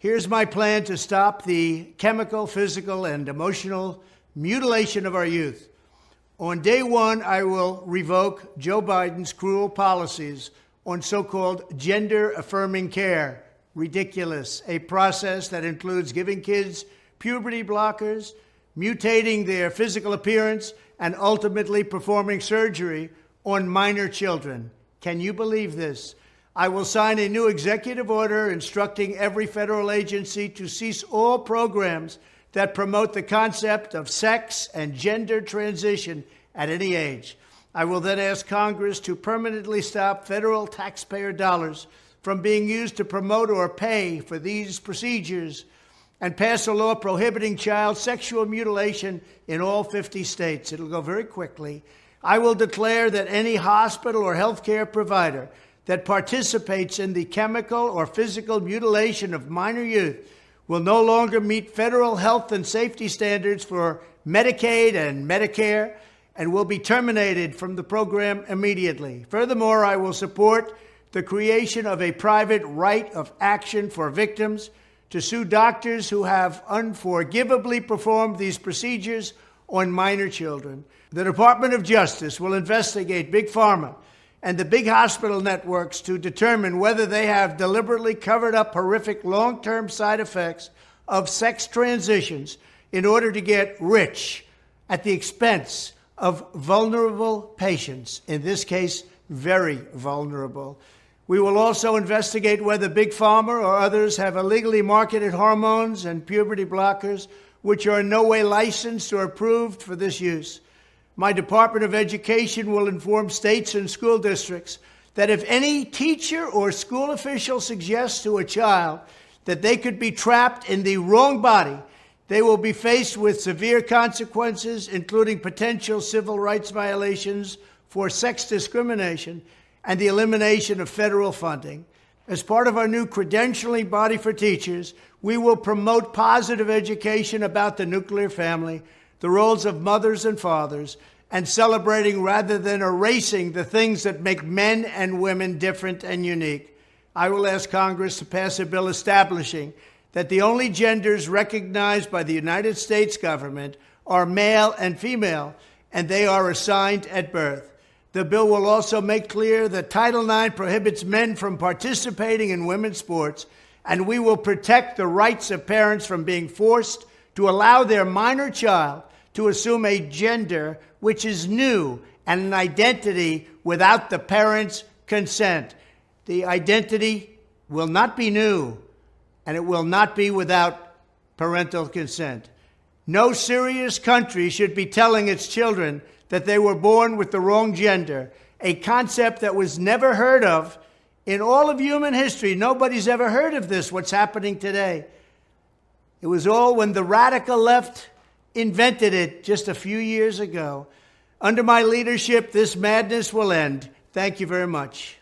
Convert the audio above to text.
Here's my plan to stop the chemical, physical, and emotional mutilation of our youth. On day one, I will revoke Joe Biden's cruel policies on so-called gender-affirming care. Ridiculous. A process that includes giving kids puberty blockers, mutating their physical appearance, and ultimately performing surgery on minor children. Can you believe this? I will sign a new executive order instructing every federal agency to cease all programs that promote the concept of sex and gender transition at any age. I will then ask Congress to permanently stop federal taxpayer dollars from being used to promote or pay for these procedures and pass a law prohibiting child sexual mutilation in all 50 states. It'll go very quickly. I will declare that any hospital or healthcare provider that participates in the chemical or physical mutilation of minor youth will no longer meet federal health and safety standards for Medicaid and Medicare and will be terminated from the program immediately. Furthermore, I will support the creation of a private right of action for victims to sue doctors who have unforgivably performed these procedures on minor children. The Department of Justice will investigate Big Pharma and the big hospital networks to determine whether they have deliberately covered up horrific long-term side effects of sex transitions in order to get rich at the expense of vulnerable patients, in this case, very vulnerable. We will also investigate whether Big Pharma or others have illegally marketed hormones and puberty blockers which are in no way licensed or approved for this use. My Department of Education will inform states and school districts that if any teacher or school official suggests to a child that they could be trapped in the wrong body, they will be faced with severe consequences, including potential civil rights violations for sex discrimination and the elimination of federal funding. As part of our new credentialing body for teachers, we will promote positive education about the nuclear family, the roles of mothers and fathers, and celebrating rather than erasing the things that make men and women different and unique. I will ask Congress to pass a bill establishing that the only genders recognized by the United States government are male and female, and they are assigned at birth. The bill will also make clear that Title IX prohibits men from participating in women's sports, and we will protect the rights of parents from being forced to allow their minor child to assume a gender which is new and an identity without the parents' consent. The identity will not be new, and it will not be without parental consent. No serious country should be telling its children that they were born with the wrong gender, a concept that was never heard of in all of human history. Nobody's ever heard of this, what's happening today. It was all when the radical left invented it just a few years ago. Under my leadership, this madness will end. Thank you very much.